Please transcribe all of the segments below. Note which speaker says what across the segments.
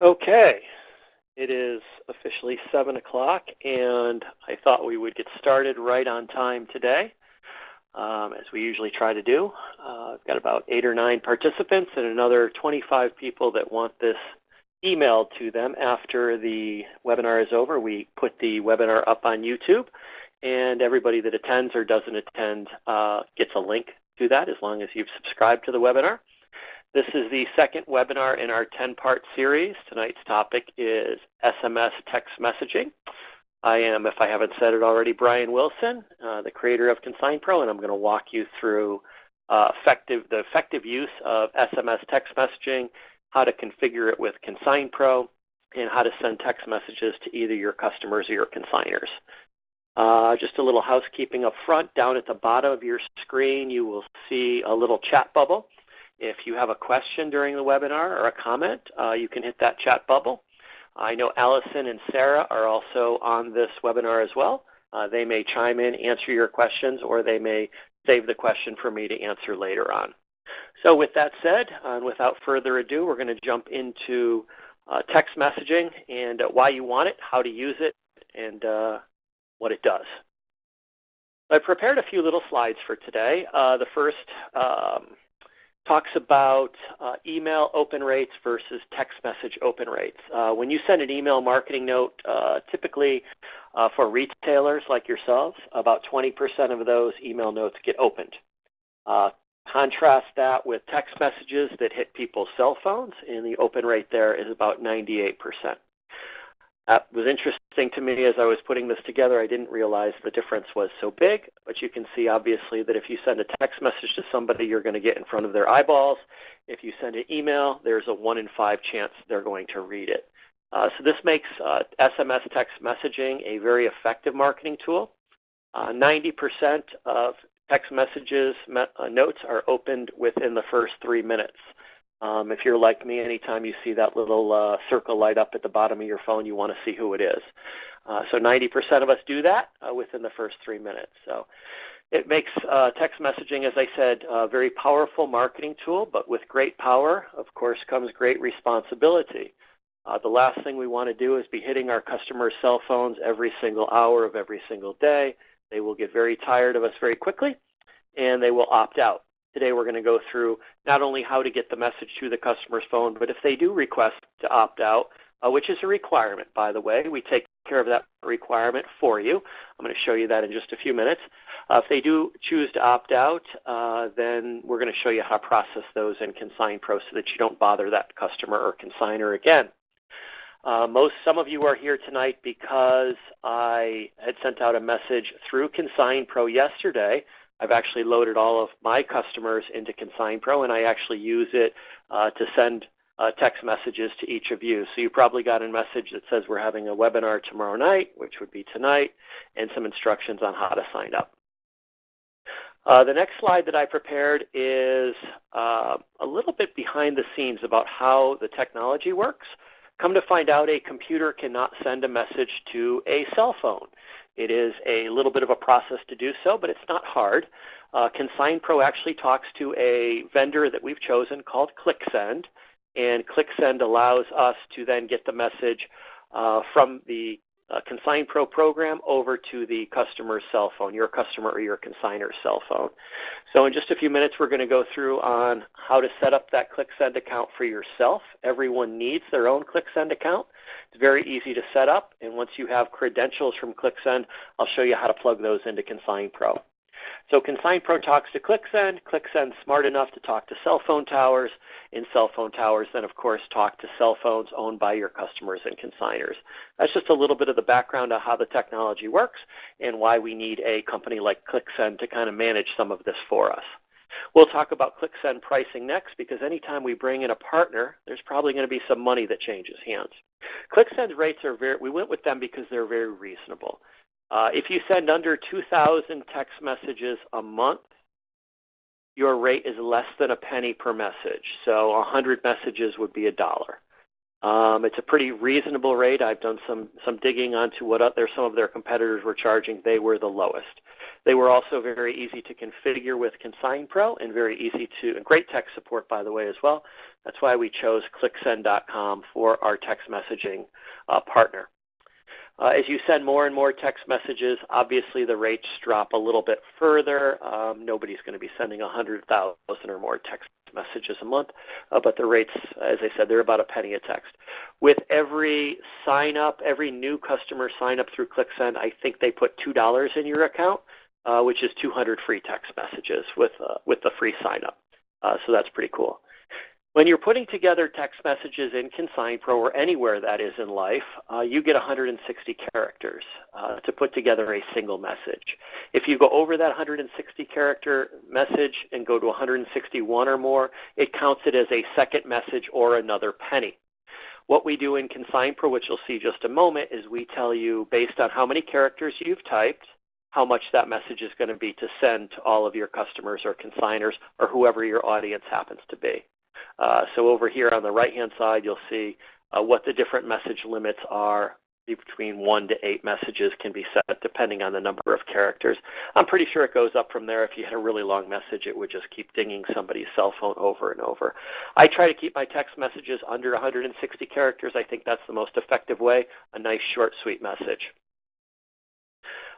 Speaker 1: Okay, it is officially 7 o'clock, and I thought we would get started right on time today, as we usually try to do. I've got about 8 or 9 participants and another 25 people that want this emailed to them after the webinar is over. We put the webinar up on YouTube, and everybody that attends or doesn't attend gets a link to that as long as you've subscribed to the webinar. This is the second webinar in our 10-part series. Tonight's topic is SMS text messaging. I am, if I haven't said it already, Brian Wilson, the creator of ConsignPro, and I'm going to walk you through the effective use of SMS text messaging, how to configure it with ConsignPro, and how to send text messages to either your customers or your consignors. Just a little housekeeping up front. Down at the bottom of your screen, you will see a little chat bubble. If you have a question during the webinar or a comment, you can hit that chat bubble. I know Allison and Sarah are also on this webinar as well. They may chime in, answer your questions, or they may save the question for me to answer later on. So with that said, and without further ado, we're going to jump into text messaging and why you want it, how to use it, and what it does. I prepared a few little slides for today. The first talks about email open rates versus text message open rates. When you send an email marketing note, typically for retailers like yourselves, about 20% of those email notes get opened. Contrast that with text messages that hit people's cell phones, and the open rate there is about 98%. That was interesting to me as I was putting this together. I didn't realize the difference was so big, but you can see obviously that if you send a text message to somebody, you're going to get in front of their eyeballs. If you send an email, there's a 1 in 5 chance they're going to read it. So this makes SMS text messaging a very effective marketing tool. 90% of text messages notes are opened within the first 3 minutes. If you're like me, anytime you see that little circle light up at the bottom of your phone, you want to see who it is. So 90% of us do that within the first 3 minutes. So it makes text messaging, as I said, a very powerful marketing tool, but with great power, of course, comes great responsibility. The last thing we want to do is be hitting our customers' cell phones every single hour of every single day. They will get very tired of us very quickly, and they will opt out. Today we're going to go through not only how to get the message to the customer's phone, but if they do request to opt out, which is a requirement, by the way, we take care of that requirement for you. I'm going to show you that in just a few minutes. If they do choose to opt out, then we're going to show you how to process those in ConsignPro so that you don't bother that customer or consignor again. Some of you are here tonight because I had sent out a message through ConsignPro yesterday. I've actually loaded all of my customers into ConsignPro, and I actually use it to send text messages to each of you. So you probably got a message that says we're having a webinar tomorrow night, which would be tonight, and some instructions on how to sign up. The next slide that I prepared is a little bit behind the scenes about how the technology works. Come to find out, a computer cannot send a message to a cell phone. It is a little bit of a process to do so, but it's not hard. ConsignPro actually talks to a vendor that we've chosen called ClickSend, and ClickSend allows us to then get the message from the ConsignPro program over to the customer's cell phone, your customer or your consignor's cell phone. So in just a few minutes, we're going to go through on how to set up that ClickSend account for yourself. Everyone needs their own ClickSend account. It's very easy to set up, and once you have credentials from ClickSend, I'll show you how to plug those into ConsignPro. So ConsignPro talks to ClickSend. ClickSend's smart enough to talk to cell phone towers, and cell phone towers then, of course, talk to cell phones owned by your customers and consignors. That's just a little bit of the background on how the technology works and why we need a company like ClickSend to kind of manage some of this for us. We'll talk about ClickSend pricing next, because anytime we bring in a partner, there's probably going to be some money that changes hands. ClickSend's rates are we went with them because they're very reasonable. If you send under 2,000 text messages a month, your rate is less than a penny per message. So 100 messages would be $1. It's a pretty reasonable rate. I've done some digging onto what some of their competitors were charging. They were the lowest. They were also very easy to configure with ConsignPro and very easy to, and great tech support, by the way, as well. That's why we chose clicksend.com for our text messaging partner. As you send more and more text messages, obviously the rates drop a little bit further. Nobody's going to be sending 100,000 or more text messages a month, but the rates, as I said, they're about a penny a text. With every sign up, every new customer sign up through ClickSend, I think they put $2 in your account, which is 200 free text messages with the free sign up. So that's pretty cool. When you're putting together text messages in ConsignPro or anywhere that is in life, you get 160 characters to put together a single message. If you go over that 160 character message and go to 161 or more, it counts it as a second message or another penny. What we do in ConsignPro, which you'll see just a moment, is we tell you based on how many characters you've typed, how much that message is going to be to send to all of your customers or consignors or whoever your audience happens to be. So over here on the right-hand side, you'll see what the different message limits are. Between 1 to 8 messages can be set depending on the number of characters. I'm pretty sure it goes up from there. If you had a really long message, it would just keep dinging somebody's cell phone over and over. I try to keep my text messages under 160 characters. I think that's the most effective way, a nice, short, sweet message.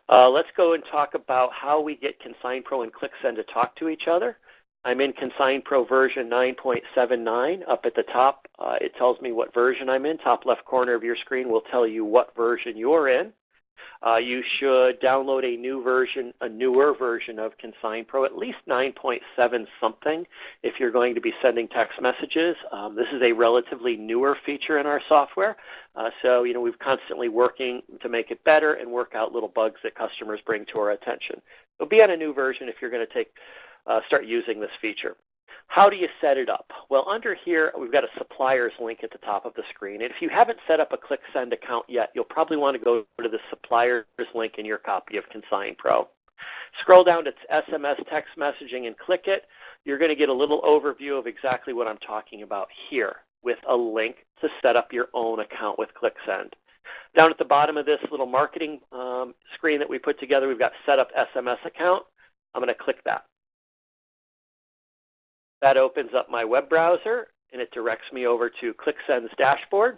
Speaker 1: Let's go and talk about how we get ConsignPro and ClickSend to talk to each other. I'm in ConsignPro version 9.79. Up at the top, it tells me what version I'm in. Top left corner of your screen will tell you what version you're in. You should download a newer version of ConsignPro, at least 9.7 something, if you're going to be sending text messages. This is a relatively newer feature in our software. So, we're constantly working to make it better and work out little bugs that customers bring to our attention. So be on a new version if you're going to start using this feature. How do you set it up? Well, under here, we've got a suppliers link at the top of the screen. And if you haven't set up a ClickSend account yet, you'll probably want to go to the suppliers link in your copy of ConsignPro. Scroll down to SMS Text Messaging and click it. You're going to get a little overview of exactly what I'm talking about here with a link to set up your own account with ClickSend. Down at the bottom of this little marketing screen that we put together, we've got Set Up SMS Account. I'm going to click that. That opens up my web browser, and it directs me over to ClickSend's dashboard.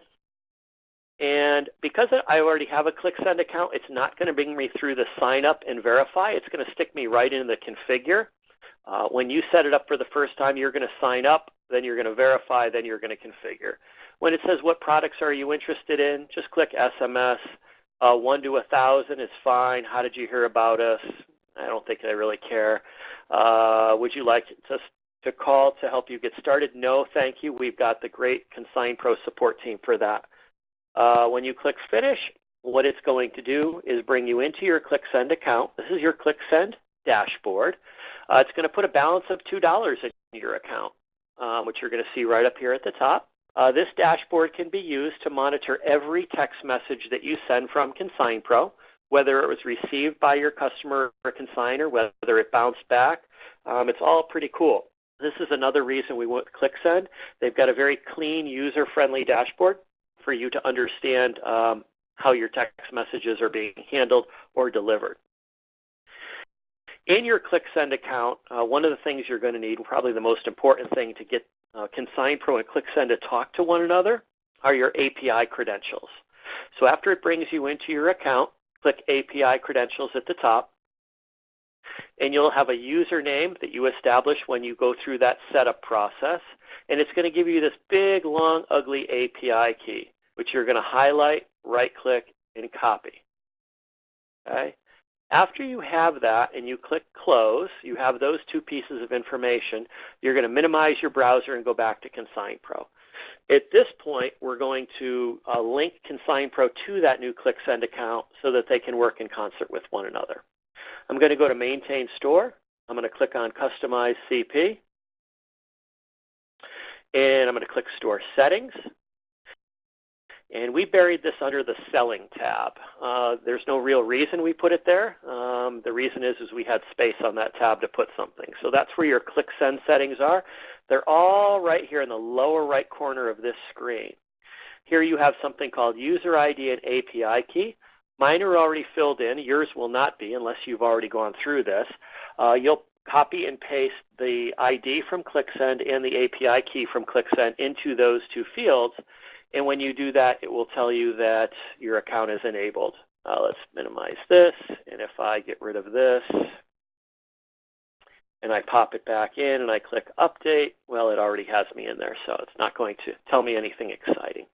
Speaker 1: And because I already have a ClickSend account, it's not going to bring me through the sign up and verify. It's going to stick me right into the configure. When you set it up for the first time, you're going to sign up, then you're going to verify, then you're going to configure. When it says what products are you interested in, just click SMS. 1 to 1,000 is fine. How did you hear about us? I don't think I really care. Would you like to call to help you get started? No, thank you. We've got the great ConsignPro support team for that. When you click Finish, what it's going to do is bring you into your ClickSend account. This is your ClickSend dashboard. It's going to put a balance of $2 in your account, which you're going to see right up here at the top. This dashboard can be used to monitor every text message that you send from ConsignPro, whether it was received by your customer or consignor, whether it bounced back. It's all pretty cool. This is another reason we went with ClickSend. They've got a very clean, user-friendly dashboard for you to understand how your text messages are being handled or delivered. In your ClickSend account, one of the things you're going to need, probably the most important thing to get ConsignPro and ClickSend to talk to one another, are your API credentials. So after it brings you into your account, click API credentials at the top. And you'll have a username that you establish when you go through that setup process. And it's going to give you this big, long, ugly API key, which you're going to highlight, right-click, and copy. Okay? After you have that and you click Close, you have those two pieces of information. You're going to minimize your browser and go back to ConsignPro. At this point, we're going to link ConsignPro to that new ClickSend account so that they can work in concert with one another. I'm going to go to Maintain Store. I'm going to click on Customize CP. And I'm going to click Store Settings. And we buried this under the Selling tab. There's no real reason we put it there. The reason is we had space on that tab to put something. So that's where your ClickSend settings are. They're all right here in the lower right corner of this screen. Here you have something called User ID and API Key. Mine are already filled in. Yours will not be unless you've already gone through this. You'll copy and paste the ID from ClickSend and the API key from ClickSend into those two fields. And when you do that, it will tell you that your account is enabled. Let's minimize this. And if I get rid of this and I pop it back in and I click update, well, it already has me in there, so it's not going to tell me anything exciting.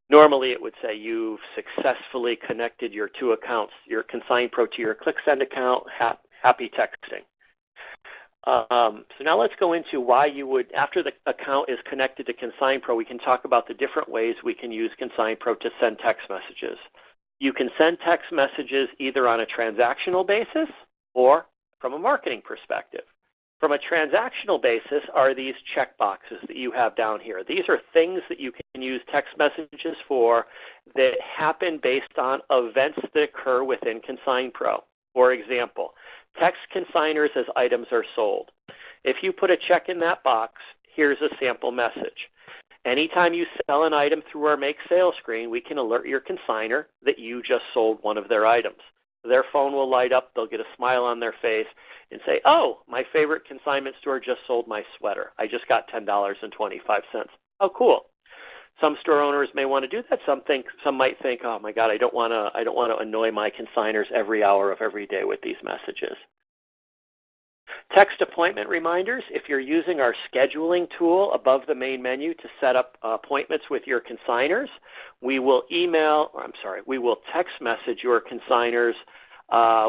Speaker 1: Normally, it would say you've successfully connected your two accounts, your ConsignPro to your ClickSend account. Happy texting. So now let's go into why you would, after the account is connected to ConsignPro, we can talk about the different ways we can use ConsignPro to send text messages. You can send text messages either on a transactional basis or from a marketing perspective. From a transactional basis are these check boxes that you have down here. These are things that you can use text messages for that happen based on events that occur within ConsignPro. For example, text consignors as items are sold. If you put a check in that box, here's a sample message. Anytime you sell an item through our Make Sale screen, we can alert your consignor that you just sold one of their items. Their phone will light up, they'll get a smile on their face and say, oh, my favorite consignment store just sold my sweater. I just got $10.25. Oh, cool. Some store owners may want to do that. Some might think, oh my God, I don't want to annoy my consignors every hour of every day with these messages. Text appointment reminders. If you're using our scheduling tool above the main menu to set up appointments with your consignors, we will text message your consignors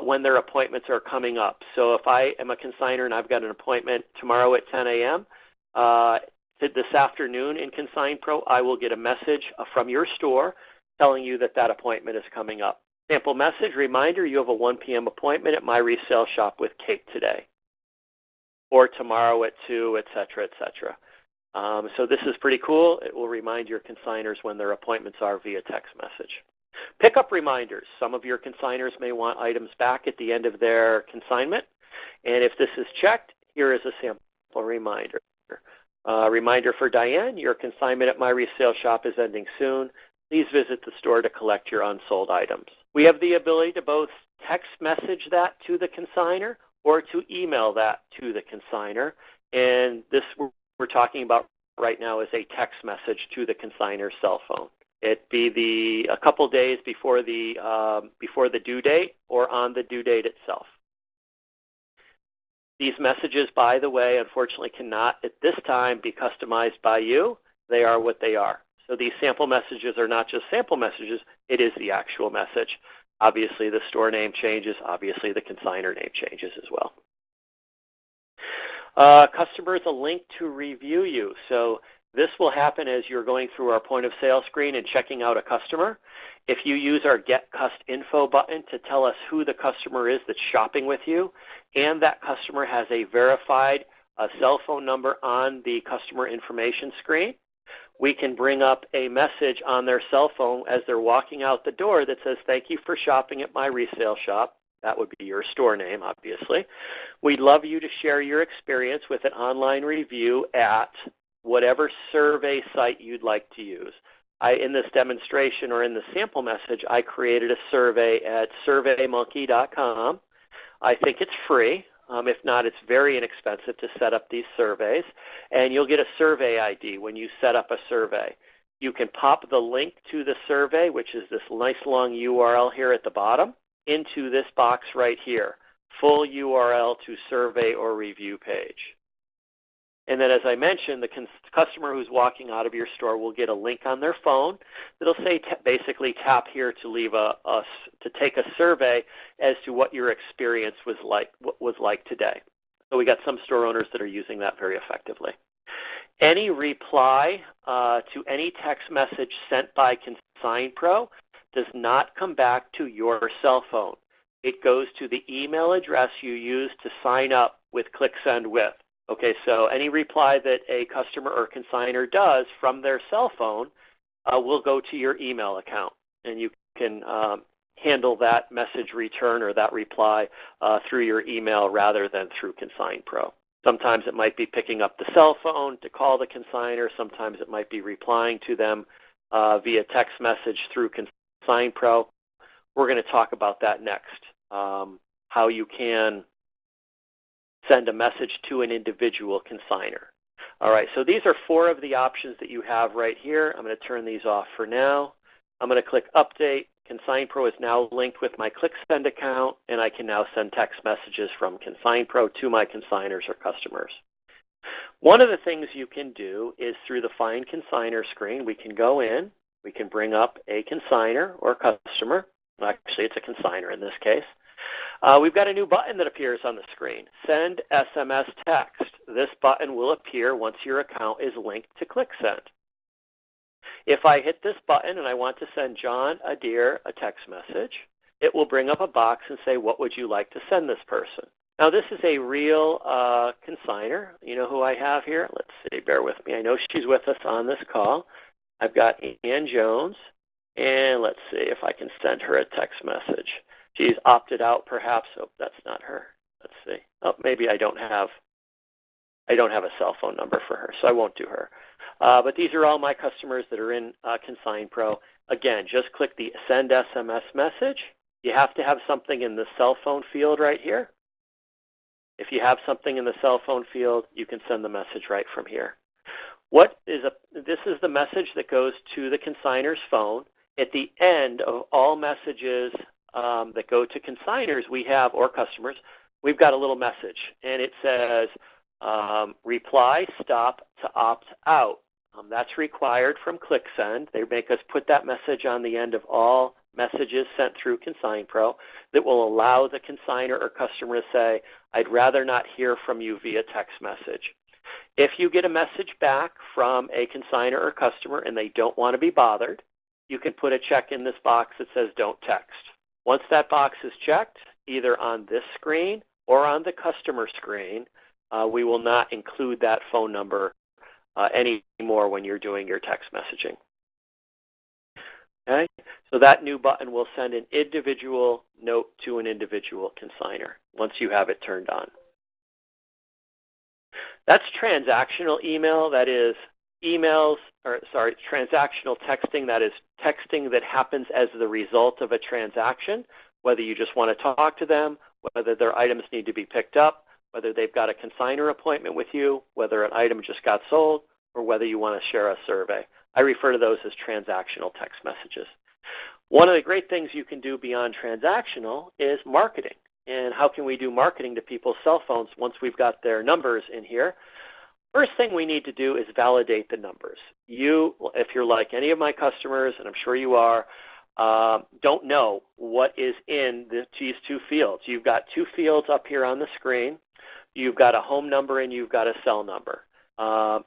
Speaker 1: when their appointments are coming up. So if I am a consignor and I've got an appointment tomorrow at 10 a.m., this afternoon in ConsignPro, I will get a message from your store telling you that that appointment is coming up. Sample message reminder, you have a 1 p.m. appointment at my resale shop with Kate today, or tomorrow at 2, et cetera, et cetera. So this is pretty cool. It will remind your consignors when their appointments are via text message. Pickup reminders. Some of your consignors may want items back at the end of their consignment. And if this is checked, here is a sample reminder. Reminder for Diane, your consignment at my resale shop is ending soon. Please visit the store to collect your unsold items. We have the ability to both text message that to the consignor or to email that to the consignor. And this we're talking about right now is a text message to the consignor's cell phone. It'd be a couple days before the due date or on the due date itself. These messages, by the way, unfortunately cannot at this time be customized by you. They are what they are. So these sample messages are not just sample messages, it is the actual message. Obviously the store name changes, obviously the consignor name changes as well. Customers, a link to review you. So this will happen as you're going through our point of sale screen and checking out a customer. If you use our Get Cust Info button to tell us who the customer is that's shopping with you, and that customer has a verified cell phone number on the customer information screen, we can bring up a message on their cell phone as they're walking out the door that says, thank you for shopping at my resale shop. That would be your store name, obviously. We'd love you to share your experience with an online review at whatever survey site you'd like to use. In this demonstration or in the sample message, I created a survey at surveymonkey.com. I think it's free. If not, it's very inexpensive to set up these surveys. And you'll get a survey ID when you set up a survey. You can pop the link to the survey, which is this nice long URL here at the bottom, into this box right here, full URL to survey or review page. And then, as I mentioned, the customer who's walking out of your store will get a link on their phone that'll say basically tap here to leave to take a survey as to what your experience was like today. So we got some store owners that are using that very effectively. Any reply to any text message sent by ConsignPro does not come back to your cell phone. It goes to the email address you used to sign up with ClickSend with. Okay, so any reply that a customer or consignor does from their cell phone will go to your email account, and you can handle that message return or that reply through your email rather than through ConsignPro. Sometimes it might be picking up the cell phone to call the consignor. Sometimes it might be replying to them via text message through ConsignPro, We're going to talk about that next, how you can send a message to an individual consignor. All right, so these are 4 of the options that you have right here. I'm going to turn these off for now. I'm going to click Update. ConsignPro is now linked with my ClickSend account, and I can now send text messages from ConsignPro to my consignors or customers. One of the things you can do is through the Find Consignor screen, we can go in, we can bring up a consignor or customer. Actually, it's a consignor in this case. We've got a new button that appears on the screen, Send SMS Text. This button will appear once your account is linked to ClickSend. If I hit this button and I want to send John Adair a text message, it will bring up a box and say, what would you like to send this person? Now, this is a real consignor. You know who I have here? Let's see, bear with me. I know she's with us on this call. I've got Ann Jones, and let's see if I can send her a text message. She's opted out, perhaps. Oh, that's not her. Let's see. Oh, maybe I don't have a cell phone number for her, so I won't do her. But these are all my customers that are in ConsignPro. Again, just click the Send SMS Message. You have to have something in the cell phone field right here. If you have something in the cell phone field, you can send the message right from here. This is the message that goes to the consignor's phone. At the end of all messages that go to consignors we have, or customers, we've got a little message, and it says, reply stop to opt out. That's required from ClickSend. They make us put that message on the end of all messages sent through ConsignPro that will allow the consignor or customer to say, I'd rather not hear from you via text message. If you get a message back from a consignor or customer and they don't want to be bothered, you can put a check in this box that says don't text. Once that box is checked, either on this screen or on the customer screen, we will not include that phone number anymore when you're doing your text messaging. Okay, so that new button will send an individual note to an individual consignor once you have it turned on. That's transactional email. That is transactional texting. That is texting that happens as the result of a transaction, whether you just want to talk to them, whether their items need to be picked up, whether they've got a consignor appointment with you, whether an item just got sold, or whether you want to share a survey. I refer to those as transactional text messages. One of the great things you can do beyond transactional is marketing. And how can we do marketing to people's cell phones once we've got their numbers in here? First thing we need to do is validate the numbers. You, if you're like any of my customers, and I'm sure you are, don't know what is in these 2 fields. You've got 2 fields up here on the screen. You've got a home number and you've got a cell number.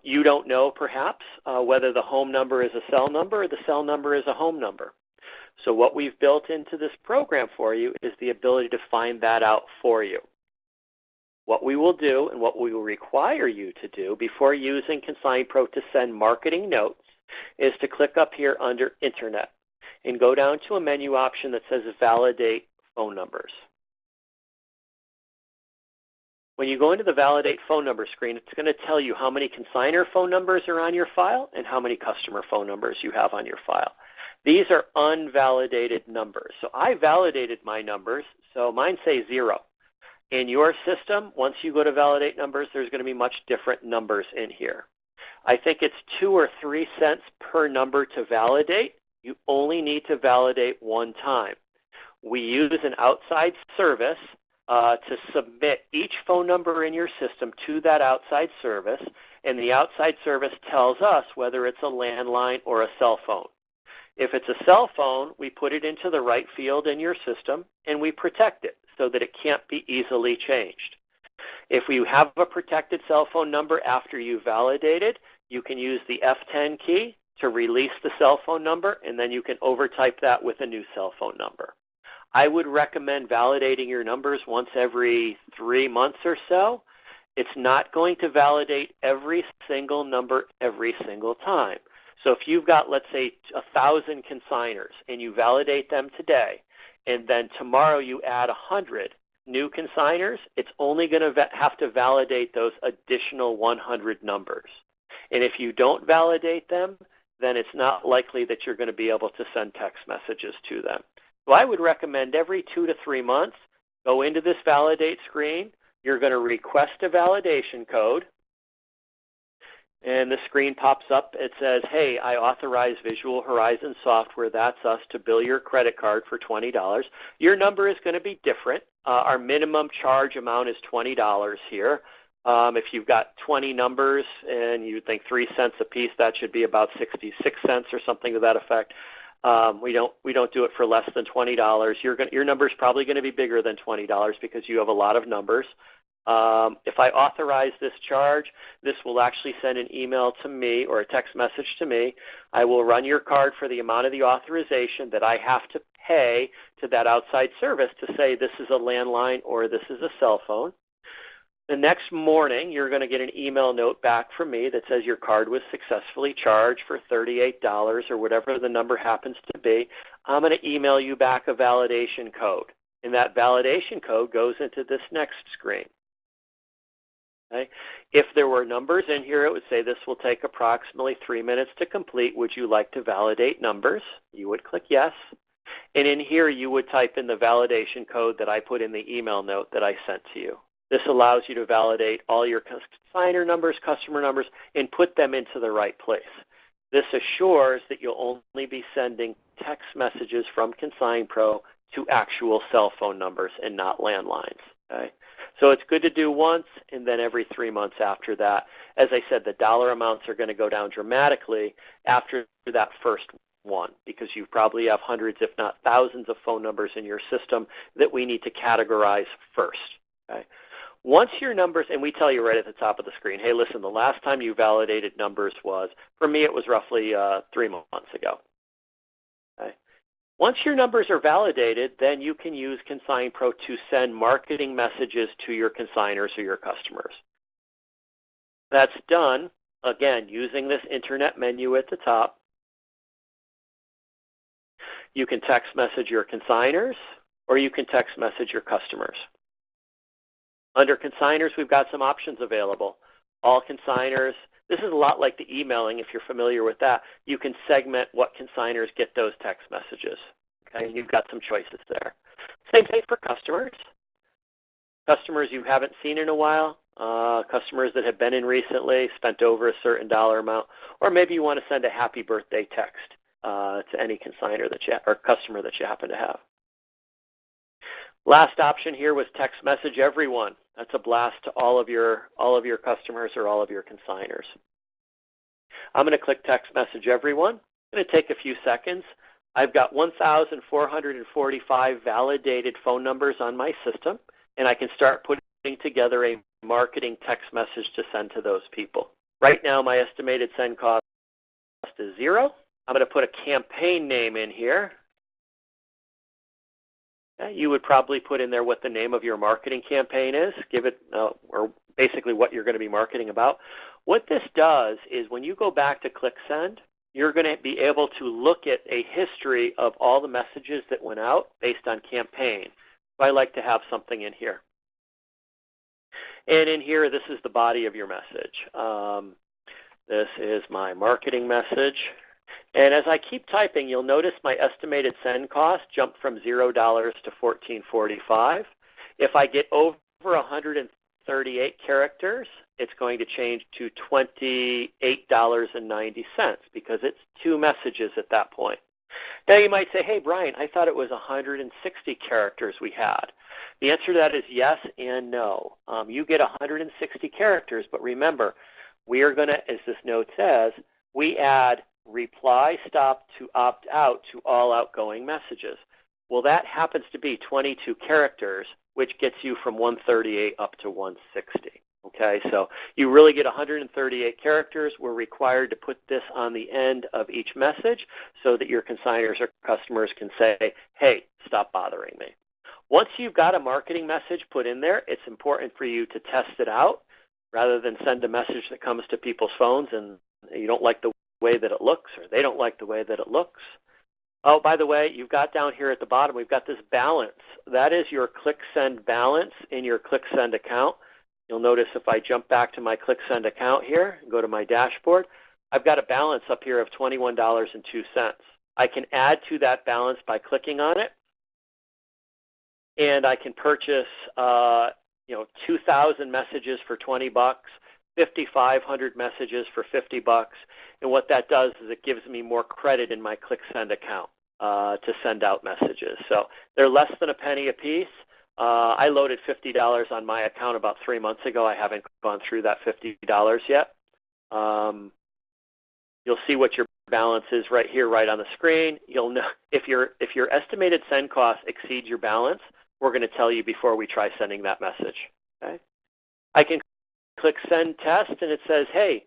Speaker 1: You don't know, perhaps, whether the home number is a cell number or the cell number is a home number. So what we've built into this program for you is the ability to find that out for you. What we will do and what we will require you to do before using ConsignPro to send marketing notes is to click up here under Internet and go down to a menu option that says Validate Phone Numbers. When you go into the Validate Phone Number screen, it's going to tell you how many consignor phone numbers are on your file and how many customer phone numbers you have on your file. These are unvalidated numbers. So I validated my numbers, so mine say 0. In your system, once you go to validate numbers, there's going to be much different numbers in here. I think it's 2 or 3 cents per number to validate. You only need to validate 1 time. We use an outside service to submit each phone number in your system to that outside service, and the outside service tells us whether it's a landline or a cell phone. If it's a cell phone, we put it into the right field in your system, and we protect it so that it can't be easily changed. If we have a protected cell phone number after you validated, you can use the F10 key to release the cell phone number, and then you can overtype that with a new cell phone number. I would recommend validating your numbers once every 3 months or so. It's not going to validate every single number every single time. So if you've got, let's say, 1,000 consignors and you validate them today, and then tomorrow you add 100 new consignors, it's only going to have to validate those additional 100 numbers. And if you don't validate them, then it's not likely that you're going to be able to send text messages to them. So I would recommend every 2 to 3 months, go into this validate screen. You're going to request a validation code. And the screen pops up. It says, hey, I authorize Visual Horizon Software, that's us, to bill your credit card for $20. Your number is going to be different. Our minimum charge amount is $20 here. If you've got 20 numbers and you think 3 cents a piece, that should be about 66 cents or something to that effect. We don't do it for less than $20. Your number is probably going to be bigger than $20 because you have a lot of numbers. If I authorize this charge, this will actually send an email to me or a text message to me. I will run your card for the amount of the authorization that I have to pay to that outside service to say this is a landline or this is a cell phone. The next morning, you're going to get an email note back from me that says your card was successfully charged for $38 or whatever the number happens to be. I'm going to email you back a validation code. And that validation code goes into this next screen. Okay. If there were numbers in here, it would say this will take approximately 3 minutes to complete. Would you like to validate numbers? You would click yes. And in here, you would type in the validation code that I put in the email note that I sent to you. This allows you to validate all your consignor numbers, customer numbers, and put them into the right place. This assures that you'll only be sending text messages from ConsignPro to actual cell phone numbers and not landlines. Okay? So it's good to do once and then every 3 months after that. As I said, the dollar amounts are going to go down dramatically after that first one because you probably have hundreds, if not thousands, of phone numbers in your system that we need to categorize first. Okay? Once your numbers, and we tell you right at the top of the screen, hey, listen, the last time you validated numbers was, for me, it was roughly 3 months ago. Okay? Once your numbers are validated, then you can use ConsignPro to send marketing messages to your consignors or your customers. That's done, again, using this internet menu at the top. You can text message your consignors, or you can text message your customers. Under consignors, we've got some options available. All consignors, this is a lot like the emailing, if you're familiar with that. You can segment what consignors get those text messages. Okay, you've got some choices there. Same thing for customers. Customers you haven't seen in a while, customers that have been in recently, spent over a certain dollar amount, or maybe you want to send a happy birthday text to any consignor that you or customer that you happen to have. Last option here was text message everyone. That's a blast to all of your customers or all of your consignors. I'm going to click text message everyone. It's going to take a few seconds. I've got 1,445 validated phone numbers on my system, and I can start putting together a marketing text message to send to those people. Right now, my estimated send cost is 0. I'm going to put a campaign name in here. You would probably put in there what the name of your marketing campaign is, give it, or basically what you're going to be marketing about. What this does is when you go back to click send, you're going to be able to look at a history of all the messages that went out based on campaign. So I like to have something in here. And in here, this is the body of your message. This is my marketing message. And as I keep typing, you'll notice my estimated send cost jumped from $0 to $14.45. If I get over 138 characters, it's going to change to $28.90 because it's 2 messages at that point. Now you might say, hey, Brian, I thought it was 160 characters we had. The answer to that is yes and no. You get 160 characters, but remember, we are going to, as this note says, we add reply stop to opt out to all outgoing messages. Well, that happens to be 22 characters, which gets you from 138 up to 160. Okay, so you really get 138 characters. We're required to put this on the end of each message so that your consignors or customers can say, hey, stop bothering me. Once you've got a marketing message put in there, it's important for you to test it out rather than send a message that comes to people's phones and you don't like the way that it looks or they don't like the way that it looks. Oh, by the way, you've got down here at the bottom, we've got this balance. That is your ClickSend balance in your ClickSend account. You'll notice if I jump back to my ClickSend account here and go to my dashboard, I've got a balance up here of $21.02. I can add to that balance by clicking on it, and I can purchase, 2,000 messages for 20 bucks, 5,500 messages for 50 bucks. And what that does is it gives me more credit in my ClickSend account to send out messages. So they're less than a penny a piece. I loaded $50 on my account about 3 months ago. I haven't gone through that $50 yet. You'll see what your balance is right here, right on the screen. You'll know if your estimated send cost exceeds your balance, we're going to tell you before we try sending that message. Okay? I can click Send Test, and it says, hey,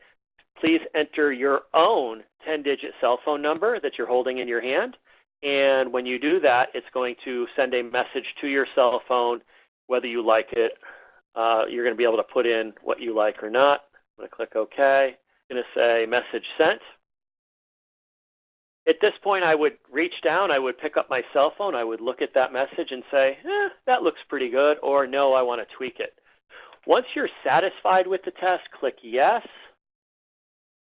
Speaker 1: please enter your own 10-digit cell phone number that you're holding in your hand. And when you do that, it's going to send a message to your cell phone, whether you like it. You're going to be able to put in what you like or not. I'm going to click OK. I'm going to say Message Sent. At this point, I would reach down, I would pick up my cell phone, I would look at that message and say, that looks pretty good, or no, I want to tweak it. Once you're satisfied with the test, click Yes.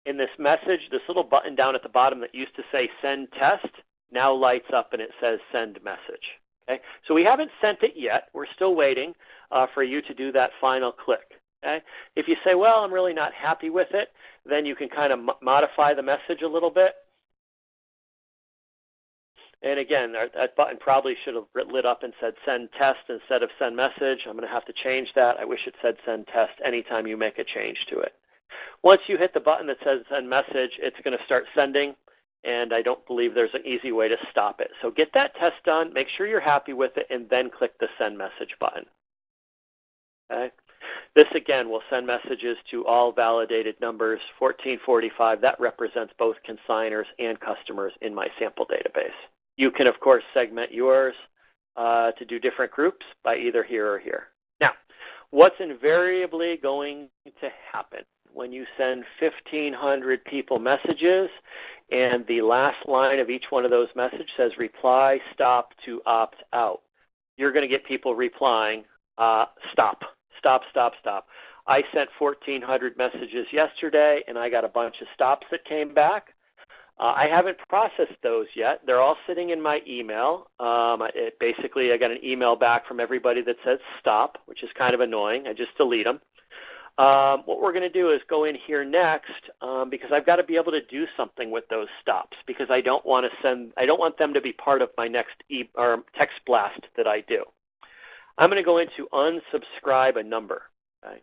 Speaker 1: In this message, this little button down at the bottom that used to say Send Test now lights up and it says Send Message. Okay? So we haven't sent it yet. We're still waiting for you to do that final click. Okay? If you say, well, I'm really not happy with it, then you can kind of modify the message a little bit. And again, that button probably should have lit up and said Send Test instead of Send Message. I'm going to have to change that. I wish it said Send Test anytime you make a change to it. Once you hit the button that says Send Message, it's going to start sending, and I don't believe there's an easy way to stop it. So get that test done, make sure you're happy with it, and then click the Send Message button. Okay? This, again, will send messages to all validated numbers. 1445, that represents both consignors and customers in my sample database. You can, of course, segment yours to do different groups by either here or here. Now, what's invariably going to happen when you send 1,500 people messages and the last line of each one of those messages says reply stop to opt out? You're going to get people replying stop, stop, stop, stop. I sent 1,400 messages yesterday and I got a bunch of stops that came back. I haven't processed those yet. They're all sitting in my email. Basically, I got an email back from everybody that says stop, which is kind of annoying. I just delete them. What we're going to do is go in here next because I've got to be able to do something with those stops because I don't want them to be part of my next text blast that I do. I'm going to go into unsubscribe a number. Okay?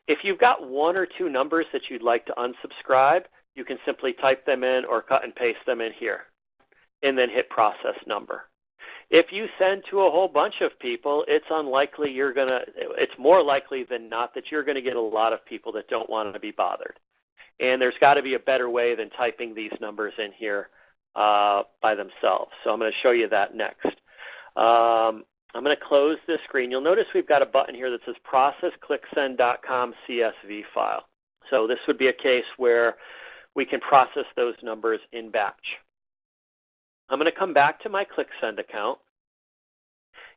Speaker 1: If you've got one or two numbers that you'd like to unsubscribe, you can simply type them in or cut and paste them in here and then hit process number. If you send to a whole bunch of people, it's more likely than not that you're going to get a lot of people that don't want to be bothered. And there's got to be a better way than typing these numbers in here by themselves. So I'm going to show you that next. I'm going to close this screen. You'll notice we've got a button here that says process clicksend.com CSV file. So this would be a case where we can process those numbers in batch. I'm going to come back to my ClickSend account.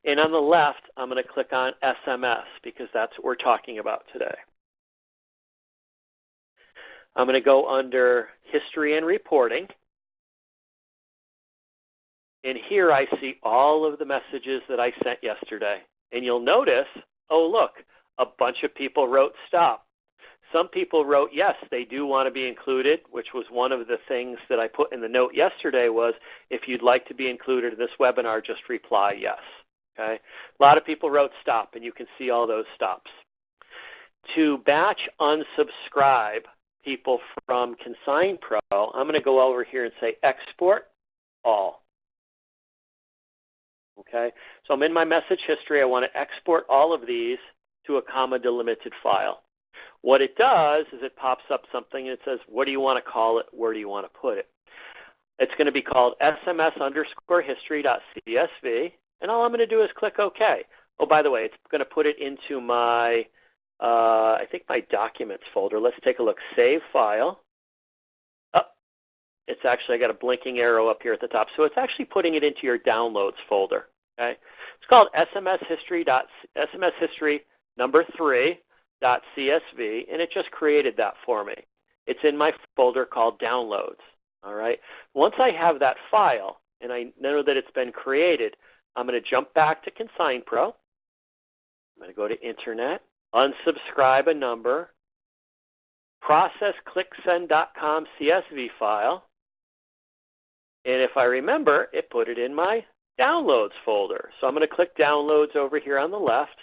Speaker 1: And on the left, I'm going to click on SMS because that's what we're talking about today. I'm going to go under History and Reporting. And here I see all of the messages that I sent yesterday. And you'll notice, oh, look, a bunch of people wrote stop. Some people wrote, yes, they do want to be included, which was one of the things that I put in the note yesterday was, if you'd like to be included in this webinar, just reply yes. Okay? A lot of people wrote stop, and you can see all those stops. To batch unsubscribe people from ConsignPro, I'm going to go over here and say export all. Okay? So I'm in my message history. I want to export all of these to a comma delimited file. What it does is it pops up something and it says, what do you want to call it? Where do you want to put it? It's going to be called SMS_history.csv. And all I'm going to do is click OK. Oh, by the way, it's going to put it into my, I think my documents folder. Let's take a look. Save file. Oh, it's actually, I got a blinking arrow up here at the top. So it's actually putting it into your downloads folder. Okay. It's called SMS history number 3. .csv, and it just created that for me. It's in my folder called Downloads. All right. Once I have that file and I know that it's been created, I'm going to jump back to ConsignPro. I'm going to go to Internet, unsubscribe a number, process clicksend.com CSV file, and if I remember, it put it in my Downloads folder. So I'm going to click Downloads over here on the left,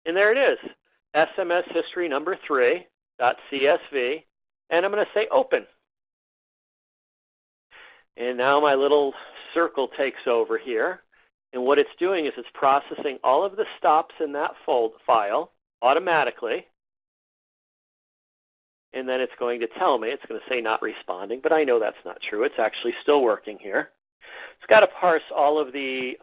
Speaker 1: and there it is, SMS history number 3.csv, and I'm going to say Open. And now my little circle takes over here, and what it's doing is it's processing all of the stops in that file automatically, and then it's going to tell me, it's going to say not responding, but I know that's not true. It's actually still working here. It's got to parse all of the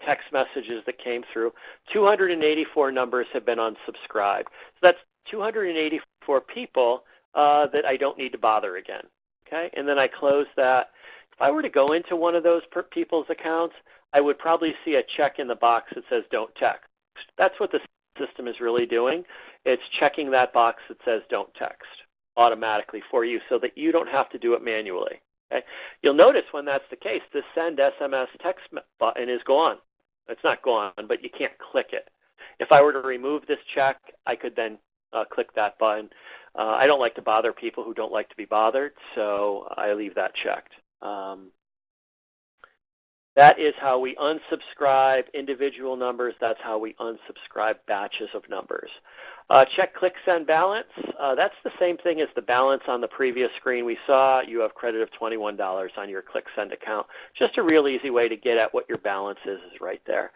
Speaker 1: text messages that came through. 284 numbers have been unsubscribed. So that's 284 people that I don't need to bother again. Okay, and then I close that. If I were to go into one of those people's accounts, I would probably see a check in the box that says don't text. That's what the system is really doing. It's checking that box that says don't text automatically for you so that you don't have to do it manually. Okay? You'll notice when that's the case, the send SMS text button is gone. It's not gone, but you can't click it. If I were to remove this check, I could then click that button. I don't like to bother people who don't like to be bothered, so I leave that checked. That is how we unsubscribe individual numbers. That's how we unsubscribe batches of numbers. Check click send balance. That's the same thing as the balance on the previous screen we saw. You have credit of $21 on your click send account. Just a real easy way to get at what your balance is right there.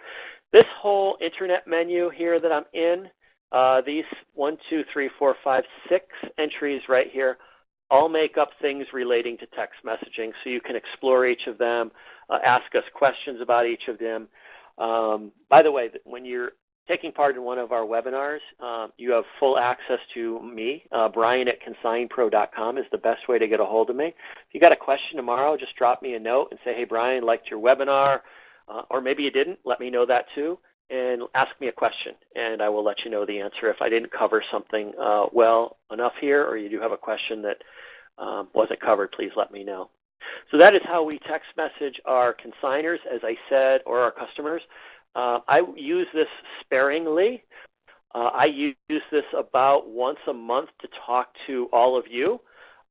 Speaker 1: This whole internet menu here that I'm in, these 1, 2, 3, 4, 5, 6 entries right here all make up things relating to text messaging, so you can explore each of them, ask us questions about each of them. By the way, when you're taking part in one of our webinars, you have full access to me. Brian at consignpro.com is the best way to get a hold of me. If you got a question tomorrow, just drop me a note and say, hey, Brian, liked your webinar, or maybe you didn't. Let me know that too, and ask me a question, and I will let you know the answer. If I didn't cover something well enough here, or you do have a question that wasn't covered, please let me know. So that is how we text message our consignors, as I said, or our customers. I use this sparingly. I use this about once a month to talk to all of you.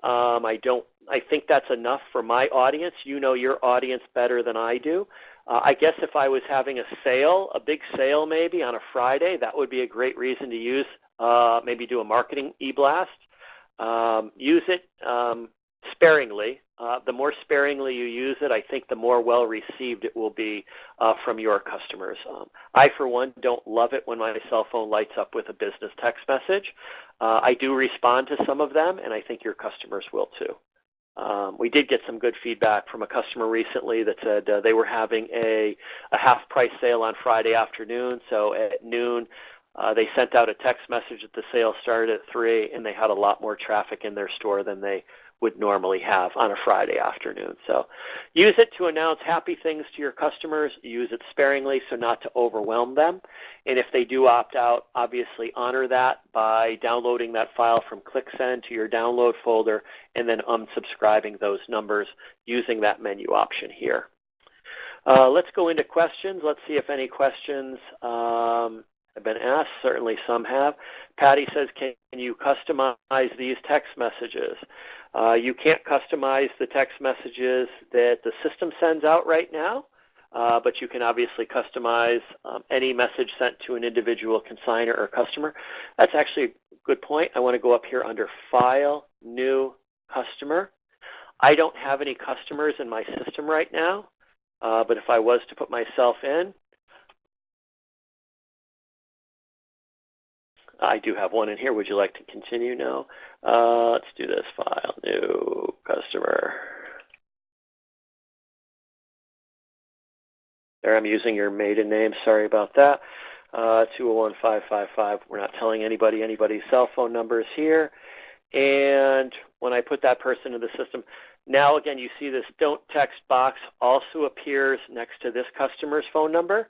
Speaker 1: I think that's enough for my audience. You know your audience better than I do. I guess if I was having a sale, a big sale maybe on a Friday, that would be a great reason to use, maybe do a marketing e-blast. Use it sparingly. The more sparingly you use it, I think the more well received it will be from your customers. I, for one, don't love it when my cell phone lights up with a business text message. I do respond to some of them, and I think your customers will too. We did get some good feedback from a customer recently that said they were having a half-price sale on Friday afternoon, so at noon, they sent out a text message that the sale started at 3, and they had a lot more traffic in their store than they would normally have on a Friday afternoon. So use it to announce happy things to your customers. Use it sparingly so not to overwhelm them. And if they do opt out, obviously honor that by downloading that file from ClickSend to your download folder and then unsubscribing those numbers using that menu option here. Let's go into questions. Let's see if any questions have been asked. Certainly some have. Patty says, can you customize these text messages? You can't customize the text messages that the system sends out right now, but you can obviously customize any message sent to an individual consignor or customer. That's actually a good point. I want to go up here under File, New, Customer. I don't have any customers in my system right now, but if I was to put myself in, I do have one in here. Would you like to continue? No. Let's do this. File, New, Customer. There, I'm using your maiden name. Sorry about that. 201-555. We're not telling anybody anybody's cell phone numbers here. And when I put that person in the system, now again, you see this don't text box also appears next to this customer's phone number.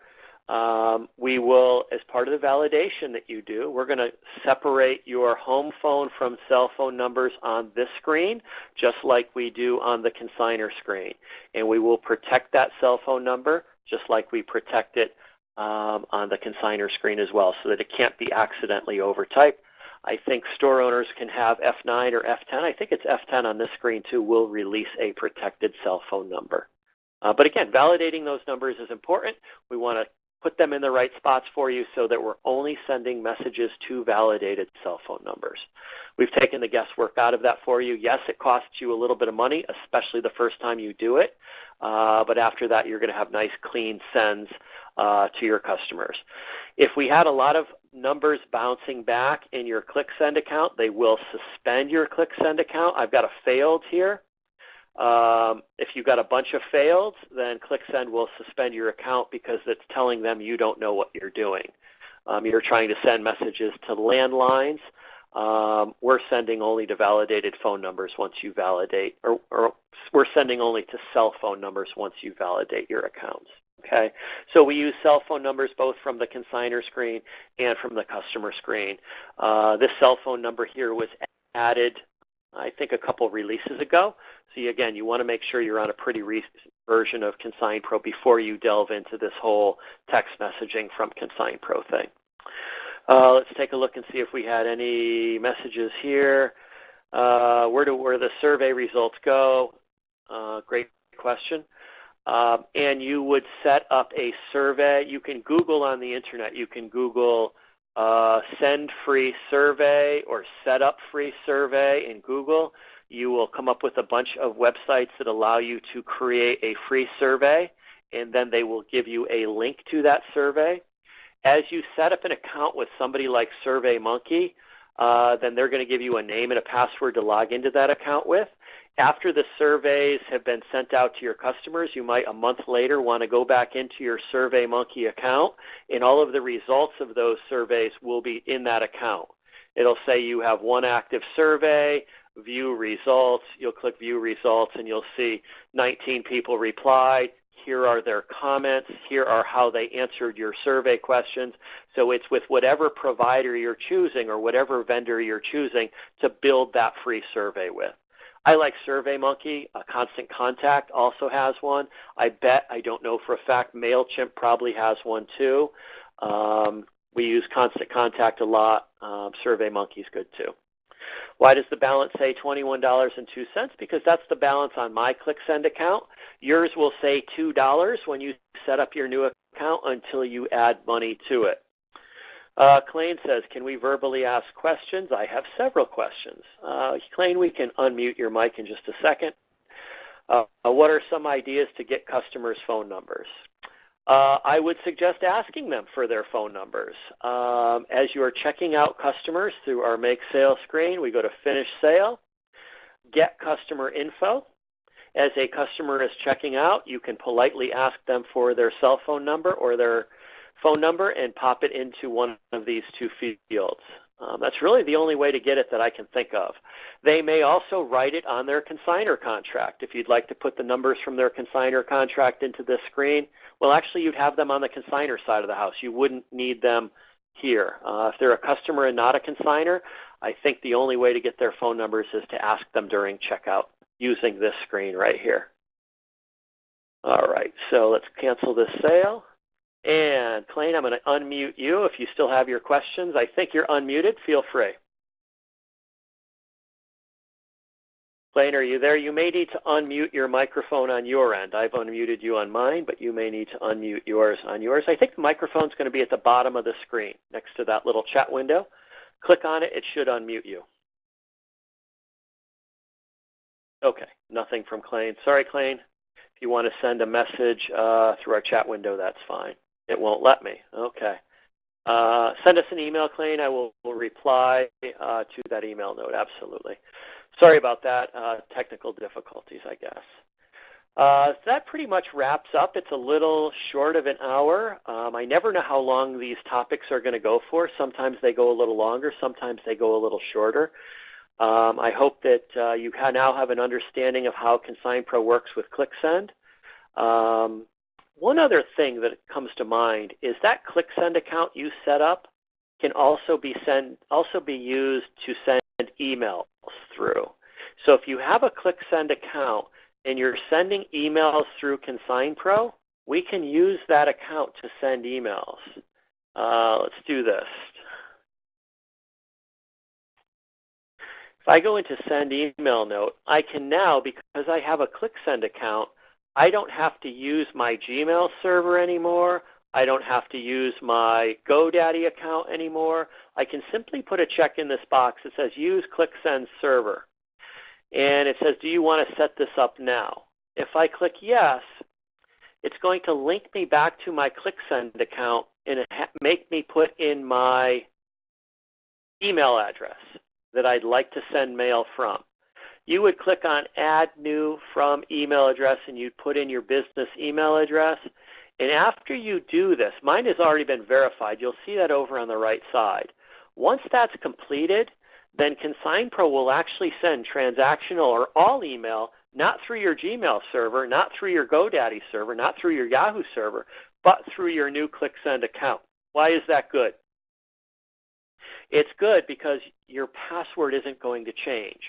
Speaker 1: We will, as part of the validation that you do, we're going to separate your home phone from cell phone numbers on this screen, just like we do on the consignor screen. And we will protect that cell phone number just like we protect it on the consignor screen as well, so that it can't be accidentally overtyped. I think store owners can have F9 or F10. I think it's F10 on this screen too, will release a protected cell phone number. But again, validating those numbers is important. We want to put them in the right spots for you so that we're only sending messages to validated cell phone numbers. We've taken the guesswork out of that for you. Yes, it costs you a little bit of money, especially the first time you do it. But after that, you're going to have nice, clean sends to your customers. If we had a lot of numbers bouncing back in your ClickSend account, they will suspend your ClickSend account. I've got a failed here. If you've got a bunch of faileds, then ClickSend will suspend your account because it's telling them you don't know what you're doing. You're trying to send messages to landlines. We're sending only to validated phone numbers once you validate, or we're sending only to cell phone numbers once you validate your accounts. Okay, so we use cell phone numbers both from the consignor screen and from the customer screen. This cell phone number here was added, I think, a couple releases ago. So again, you want to make sure you're on a pretty recent version of ConsignPro before you delve into this whole text messaging from ConsignPro thing. Let's take a look and see if we had any messages here. Where the survey results go? Great question. And you would set up a survey. You can Google on the internet. You can Google send free survey or set up free survey in Google. You will come up with a bunch of websites that allow you to create a free survey, and then they will give you a link to that survey. As you set up an account with somebody like SurveyMonkey, then they're going to give you a name and a password to log into that account with. After the surveys have been sent out to your customers, you might a month later want to go back into your SurveyMonkey account, and all of the results of those surveys will be in that account. It'll say you have one active survey, view results. You'll click view results, and you'll see 19 people replied. Here are their comments. Here are how they answered your survey questions. So it's with whatever provider you're choosing or whatever vendor you're choosing to build that free survey with. I like SurveyMonkey. Constant Contact also has one. I don't know for a fact, MailChimp probably has one too. We use Constant Contact a lot. SurveyMonkey's good too. Why does the balance say $21.02? Because that's the balance on my ClickSend account. Yours will say $2 when you set up your new account until you add money to it. Clane says, can we verbally ask questions? I have several questions. Clane, we can unmute your mic in just a second. What are some ideas to get customers' phone numbers? I would suggest asking them for their phone numbers. As you are checking out customers through our Make Sale screen, we go to Finish Sale, Get Customer Info. As a customer is checking out, you can politely ask them for their cell phone number or their phone number and pop it into one of these two fields. That's really the only way to get it that I can think of. They may also write it on their consignor contract. If you'd like to put the numbers from their consignor contract into this screen, well, actually, you'd have them on the consignor side of the house. You wouldn't need them here. If they're a customer and not a consignor, I think the only way to get their phone numbers is to ask them during checkout using this screen right here. All right, so let's cancel this sale. And Clane, I'm going to unmute you if you still have your questions. I think you're unmuted. Feel free. Clane, are you there? You may need to unmute your microphone on your end. I've unmuted you on mine, but you may need to unmute yours on yours. I think the microphone's going to be at the bottom of the screen next to that little chat window. Click on it. It should unmute you. Okay, nothing from Clane. Sorry, Clane. If you want to send a message through our chat window, that's fine. It won't let me. Okay. Send us an email, Clane. I will reply to that email note. Absolutely. Sorry about that. Technical difficulties, I guess. So that pretty much wraps up. It's a little short of an hour. I never know how long these topics are going to go for. Sometimes they go a little longer. Sometimes they go a little shorter. I hope that you now have an understanding of how ConsignPro works with ClickSend. One other thing that comes to mind is that ClickSend account you set up can also be used to send emails through. So if you have a ClickSend account and you're sending emails through ConsignPro, we can use that account to send emails. Let's do this. If I go into send email note, I can now, because I have a ClickSend account, I don't have to use my Gmail server anymore. I don't have to use my GoDaddy account anymore. I can simply put a check in this box that says use ClickSend server. And it says, do you want to set this up now? If I click yes, it's going to link me back to my ClickSend account and make me put in my email address that I'd like to send mail from. You would click on Add New From Email Address, and you'd put in your business email address. And after you do this, mine has already been verified. You'll see that over on the right side. Once that's completed, then ConsignPro will actually send transactional or all email, not through your Gmail server, not through your GoDaddy server, not through your Yahoo server, but through your new ClickSend account. Why is that good? It's good because your password isn't going to change.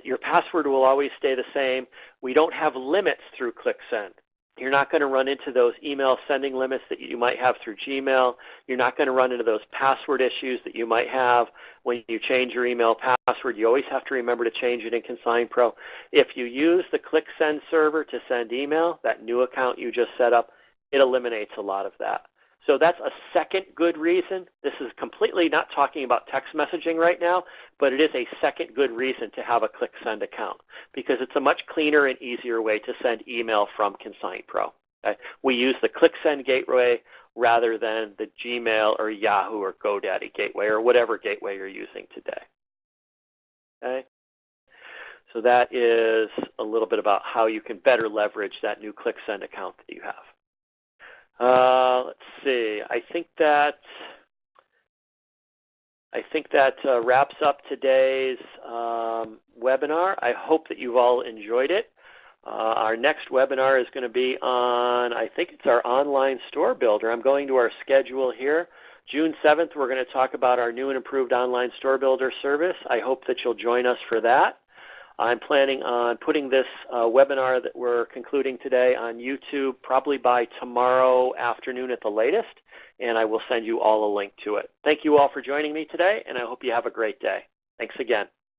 Speaker 1: Your password will always stay the same. We don't have limits through ClickSend. You're not going to run into those email sending limits that you might have through Gmail. You're not going to run into those password issues that you might have when you change your email password. You always have to remember to change it in ConsignPro. If you use the ClickSend server to send email, that new account you just set up, it eliminates a lot of that. So that's a second good reason. This is completely not talking about text messaging right now, but it is a second good reason to have a ClickSend account because it's a much cleaner and easier way to send email from ConsignPro. Okay? We use the ClickSend gateway rather than the Gmail or Yahoo or GoDaddy gateway or whatever gateway you're using today. Okay? So that is a little bit about how you can better leverage that new ClickSend account that you have. Let's see. I think that wraps up today's webinar. I hope that you've all enjoyed it. Our next webinar is going to be on, I think it's our online store builder. I'm going to our schedule here. June 7th, we're going to talk about our new and improved online store builder service. I hope that you'll join us for that. I'm planning on putting this webinar that we're concluding today on YouTube probably by tomorrow afternoon at the latest, and I will send you all a link to it. Thank you all for joining me today, and I hope you have a great day. Thanks again.